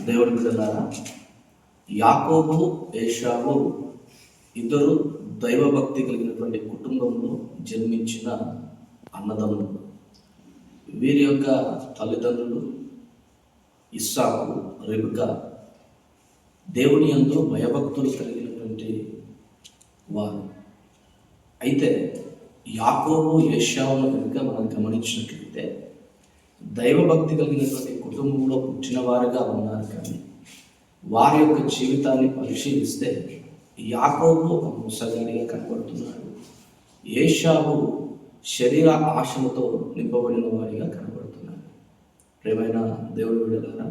దేవుని బిడ్డలారా, యాకోబు ఏశావు ఇద్దరు దైవభక్తి కలిగినటువంటి కుటుంబంలో జన్మించిన అన్నదమ్ములు. వీరి యొక్క తల్లిదండ్రులు ఇస్సాకు, రెబెకా దేవుని యందు భయభక్తులు కలిగినటువంటి వారు. అయితే యాకోబు ఏశావును కనుక మనం గమనించినట్లయితే దైవభక్తి కలిగినటువంటి కుటుంబంలో పుట్టిన వారుగా ఉన్నారు, కానీ వారి యొక్క జీవితాన్ని పరిశీలిస్తే యాకోబు ఒక మోసగాడిగా కనబడుతున్నాడు, ఏశావు శరీర ఆశలతో నింపబడిన వాడిగా కనబడుతున్నాడు. ప్రియమైన దేవుని బిడ్డలారా,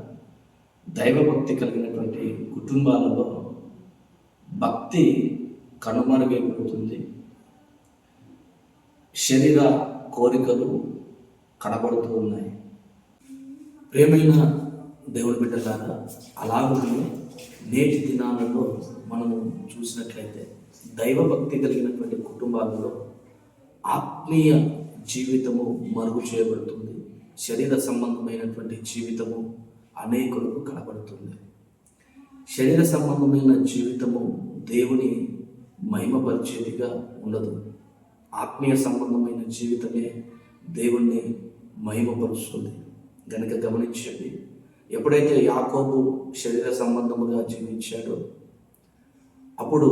దైవభక్తి కలిగినటువంటి కుటుంబాలలో భక్తి కనుమరుగైపోతుంది, శరీర కోరికలు కనబడుతూ ఉన్నాయి. ప్రియమైన దేవుని బిడ్డలారా, అలాగే నేటి దినాలలో మనము చూసినట్లయితే దైవభక్తి కలిగినటువంటి కుటుంబాలలో ఆత్మీయ జీవితము మరుగు చేయబడుతుంది, శరీర సంబంధమైనటువంటి జీవితము అనేకులకు కనబడుతుంది. శరీర సంబంధమైన జీవితము దేవుని మహిమపరిచేదిగా ఉండదు, ఆత్మీయ సంబంధమైన జీవితమే దేవుణ్ణి మహిమపరుస్తుంది. గనుక గమనించండి, ఎప్పుడైతే యాకోబు శరీర సంబంధముగా జీవించాడో అప్పుడు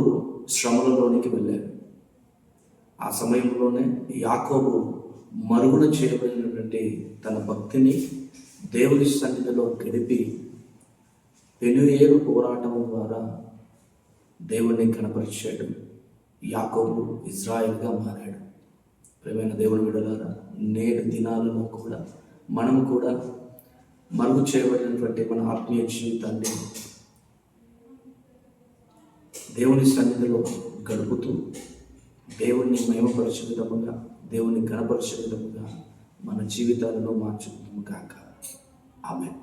శ్రమలలోనికి వెళ్ళాడు. ఆ సమయంలోనే యాకోబు మరుగున చేయబడినటువంటి తన భక్తిని దేవుని సన్నిధిలో గడిపి పెనుయేలు పోరాటం ద్వారా దేవుణ్ణి కనపరిచాడు. యాకోబు ఇజ్రాయిల్గా మారాడు. ప్రియమైన దేవుని బిడ్డలారా, నేటి దినాలలో కూడా మనం కూడా మరుగు చేయబడినటువంటి మన ఆత్మీయ జీవితాన్ని దేవుని సన్నిధిలో గడుపుతూ దేవుణ్ణి మహిమపరిచే విధముగా, దేవుని ఘనపరిచే విధముగా మన జీవితాలను మార్చుకుందాము కాక. ఆమేన్.